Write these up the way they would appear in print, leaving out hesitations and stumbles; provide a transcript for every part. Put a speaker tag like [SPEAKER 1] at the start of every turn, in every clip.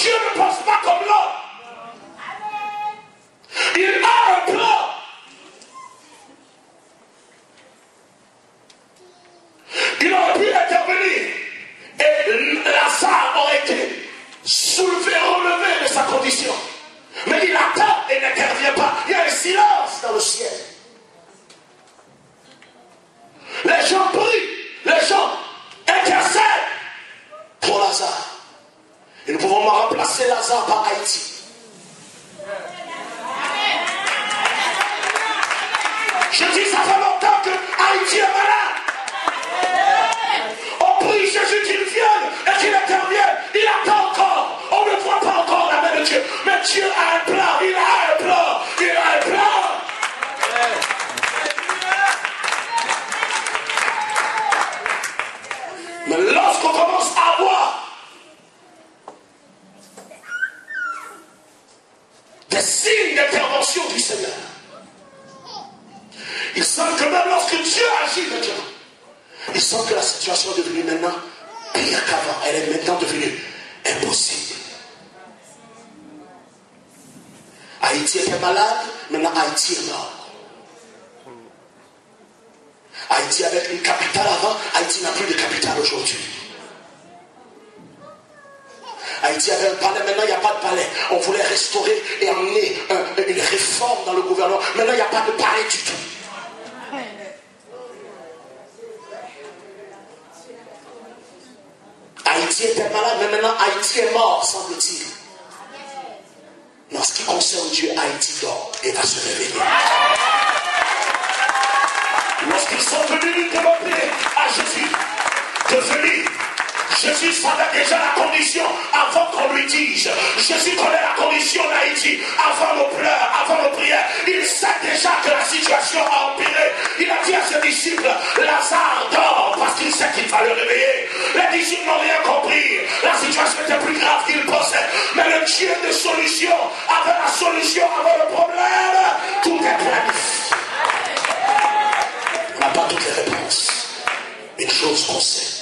[SPEAKER 1] Dieu ne pense pas comme l'homme. Il a un plan. Il aurait pu intervenir et Lazare aurait été soulevé, relevé de sa condition. Mais il attend et n'intervient pas. Il y a un silence dans le ciel. Les gens prient, les gens intercèdent pour Lazare. Et nous pouvons remplacer Lazare par Haïti. Je dis, ça fait longtemps que Haïti est malade. On prie Jésus qu'il vienne et qu'il intervienne. Il attend encore. On ne voit pas encore la main de Dieu. Mais Dieu a un plan. Il a un plan. Il a un plan. Mais lorsqu'on commence à voir des signes d'intervention du Seigneur, il semble que même lorsque Dieu agit maintenant, il semble que la situation est devenue maintenant pire qu'avant. Elle est maintenant devenue impossible. Haïti était malade, maintenant Haïti est mort. Haïti avait une capitale avant, Haïti n'a plus de capitale aujourd'hui. Haïti avait un palais, maintenant il n'y a pas de palais. On voulait restaurer et amener une réforme dans le gouvernement. Maintenant il n'y a pas de palais du tout. Haïti était malade, mais maintenant Haïti est mort, semble-t-il. Mais en ce qui concerne Dieu, Haïti dort et va se réveiller. Lorsqu'ils sont venus demander à Jésus de venir, Jésus savait déjà la condition avant qu'on lui dise. Jésus connaît la condition d'Haïti avant nos pleurs, avant nos prières. Il sait déjà que la situation a empiré. Il a dit à ses disciples, Lazare dort parce qu'il sait qu'il va le réveiller. Les disciples n'ont rien compris. La situation était plus grave qu'ils pensaient. Mais le Dieu de solution avait la solution avant le problème. Tout est planifié. On n'a pas toutes les réponses. Une chose qu'on sait,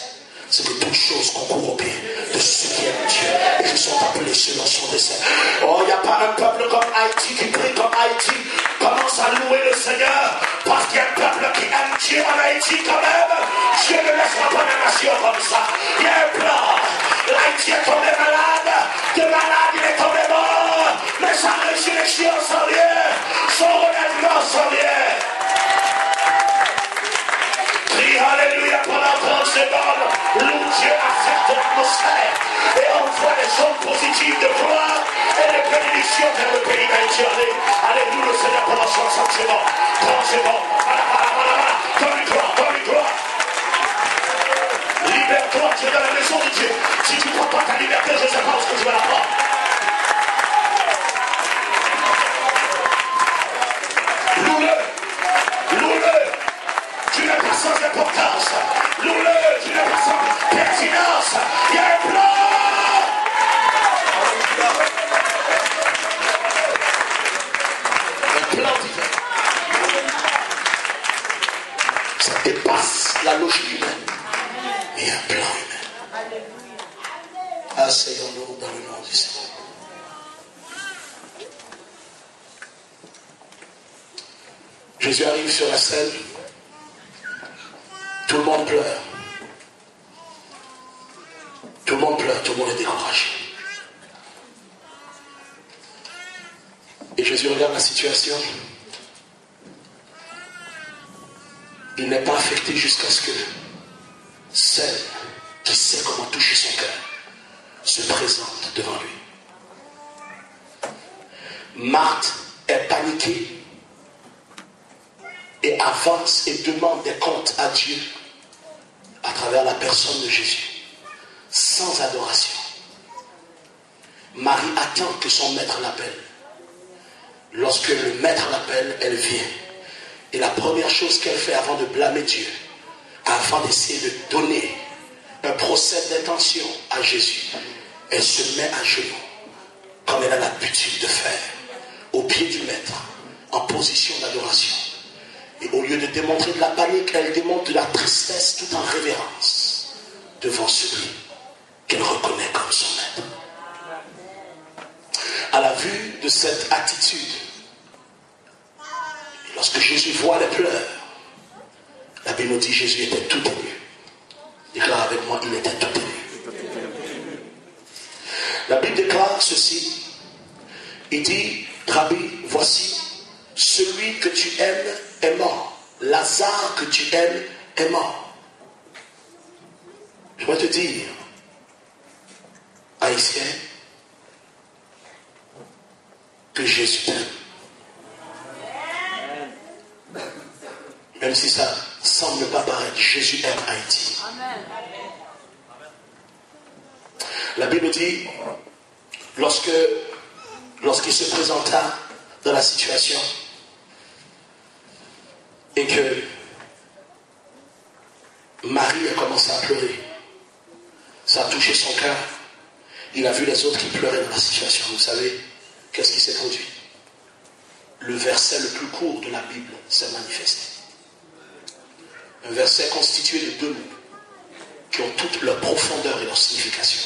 [SPEAKER 1] c'est que toutes choses concourent au bien de ceux qui aiment Dieu et qui sont appelés selon son dessein. Oh, il n'y a pas un peuple comme Haïti qui prie comme Haïti. Commence à louer le Seigneur parce qu'il y a un peuple qui aime Dieu en Haïti quand même. Dieu ne laissera pas la nation comme ça. Il y a un plan. L'Haïti est tombé malade. De malade, il est tombé mort. Mais sa résurrection s'en vient. Son relèvement s'en vient. Crie Alléluia pendant 30 secondes. Loue Dieu affecte l'atmosphère et envoie les ondes positives de gloire et de bénédiction vers le pays d'Haïti. Allez, loue le Seigneur pendant 60 secondes. 30 secondes. Donne-lui gloire, donne-lui gloire. Libère-toi, tu es dans la maison de Dieu. Si tu ne prends pas ta liberté, je ne sais pas où tu vas la prendre. Loue-le. Loue-le. Tu n'es pas sans importance. Loue-le, tu n'es pas sans pertinence. Il y a un plan. Un plan divin. Ça dépasse la logique humaine. Il y a un plan humain. Asseyons-nous dans le nom du Seigneur. Jésus arrive sur la scène. Tout le monde pleure. Tout le monde pleure, tout le monde est découragé. Et Jésus regarde la situation. Il n'est pas affecté jusqu'à ce que celle qui sait comment toucher son cœur se présente devant lui. Marthe est paniquée et avance et demande des comptes à Dieu à travers la personne de Jésus, sans adoration. Marie attend que son maître l'appelle. Lorsque le maître l'appelle, elle vient. Et la première chose qu'elle fait avant de blâmer Dieu, avant d'essayer de donner un procès d'intention à Jésus, elle se met à genoux, comme elle a l'habitude de faire, au pied du maître, en position d'adoration. Et au lieu de démontrer de la panique, elle démontre de la tristesse tout en révérence devant celui qu'elle reconnaît comme son maître. À la vue de cette attitude, lorsque Jésus voit les pleurs, la Bible nous dit Jésus était tout ému. Déclare avec moi, il était tout ému. La Bible déclare ceci. Il dit, Rabbi, voici, celui que tu aimes est mort. Lazare que tu aimes est mort. Je vais te dire, Haïtien, que Jésus t'aime. Même si ça ne semble pas paraître, Jésus aime Haïti. La Bible dit, lorsqu'il se présenta dans la situation et que Marie a commencé à pleurer, ça a touché son cœur. Il a vu les autres qui pleuraient dans la situation. Vous savez, qu'est-ce qui s'est produit? Le verset le plus court de la Bible s'est manifesté. Un verset constitué de deux mots qui ont toute leur profondeur et leur signification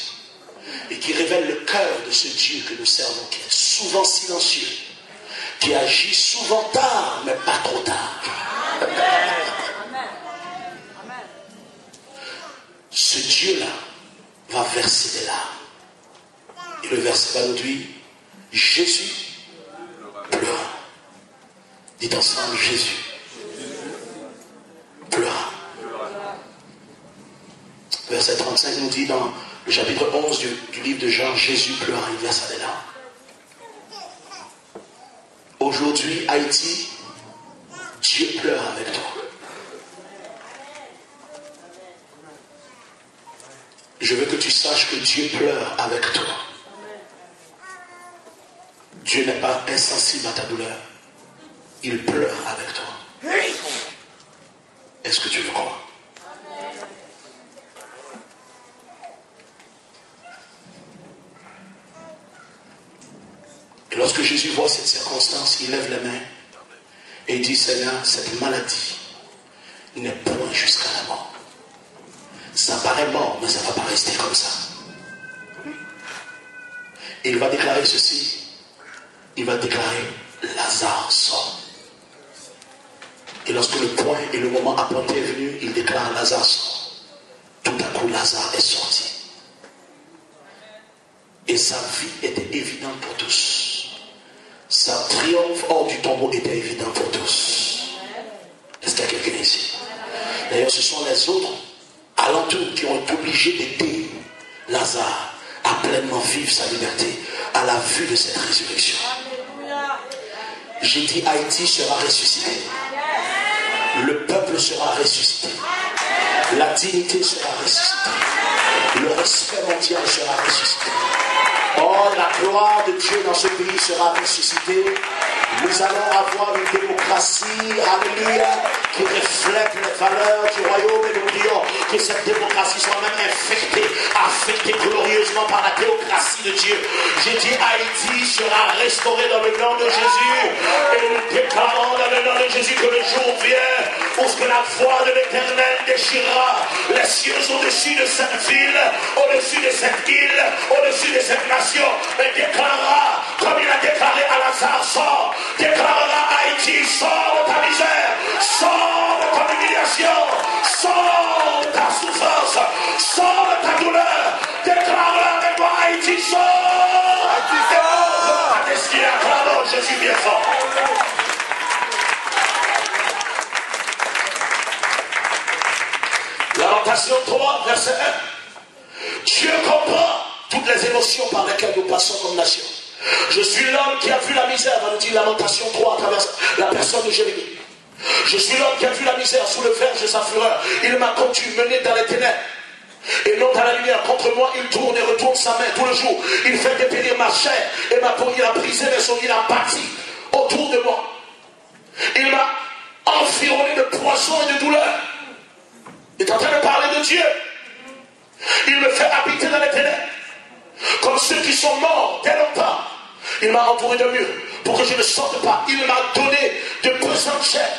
[SPEAKER 1] et qui révèlent le cœur de ce Dieu que nous servons, qui est souvent silencieux, qui agit souvent tard, mais pas trop tard. Ce Dieu-là va verser des larmes. Et le verset va nous dire, Jésus pleura. Dites ensemble, Jésus pleura. Verset 35 nous dit dans le chapitre 11 du livre de Jean, Jésus pleura, il versa des larmes. Aujourd'hui, Haïti, Dieu pleure avec toi. Je veux que tu saches que Dieu pleure avec toi. Dieu n'est pas insensible à ta douleur. Il pleure avec toi. Est-ce que tu veux croire? Et lorsque Jésus voit cette circonstance, il lève les mains et il dit, Seigneur, cette maladie n'est point jusqu'à la mort. Ça paraît mort, mais ça ne va pas rester comme ça. Et il va déclarer ceci. Il va déclarer, Lazare sort. Et lorsque le point et le moment appointé est venu, il déclare, Lazare sort. Tout à coup, Lazare est sorti. Et sa vie était évidente pour tous. Sa triomphe hors du tombeau était évident pour tous. Est-ce qu'il y a quelqu'un ici? D'ailleurs, ce sont les autres alentours qui ont été obligés d'aider Lazare à pleinement vivre sa liberté à la vue de cette résurrection. J'ai dit, Haïti sera ressuscité. Le peuple sera ressuscité. La dignité sera ressuscitée. Le respect mondial sera ressuscité. Oh, la gloire de Dieu dans ce pays sera ressuscitée. Nous allons avoir une démocratie, alléluia, qui reflète les valeurs du royaume, et nous prions que cette démocratie soit même affectée glorieusement par la théocratie de Dieu. J'ai dit, Haïti sera restaurée dans le nom de Jésus, et nous déclarons dans le nom de Jésus que le jour vient où ce que la voix de l'Éternel déchirera les cieux au-dessus de cette ville, au-dessus de cette île, au-dessus de cette nation, et déclarera, comme il a déclaré à Lazare, sort, déclarera, Haïti, sors de ta misère, sors de ton humiliation, sors de ta souffrance, sors de ta douleur, déclarera avec moi, Haïti, sors, Haïti, sors, ta destinée, acclamons Jésus bien fort. Lamentation 3, verset 1. Dieu comprend toutes les émotions par lesquelles nous passons comme nation. Je suis l'homme qui a vu la misère, va nous dire Lamentation 3 à travers la personne de Jérémie. Je suis l'homme qui a vu la misère sous le verge de sa fureur. Il m'a conduit, mené dans les ténèbres et non dans la lumière. Contre moi, il tourne et retourne sa main tout le jour. Il fait dépérir ma chair et ma peau. Il a brisé mes os, il a bâti autour de moi. Il m'a environné de poison et de douleur. Il est en train de parler de Dieu. Il me fait habiter dans les ténèbres comme ceux qui sont morts dès longtemps. Il m'a entouré de murs pour que je ne sorte pas. Il m'a donné de pesantes chair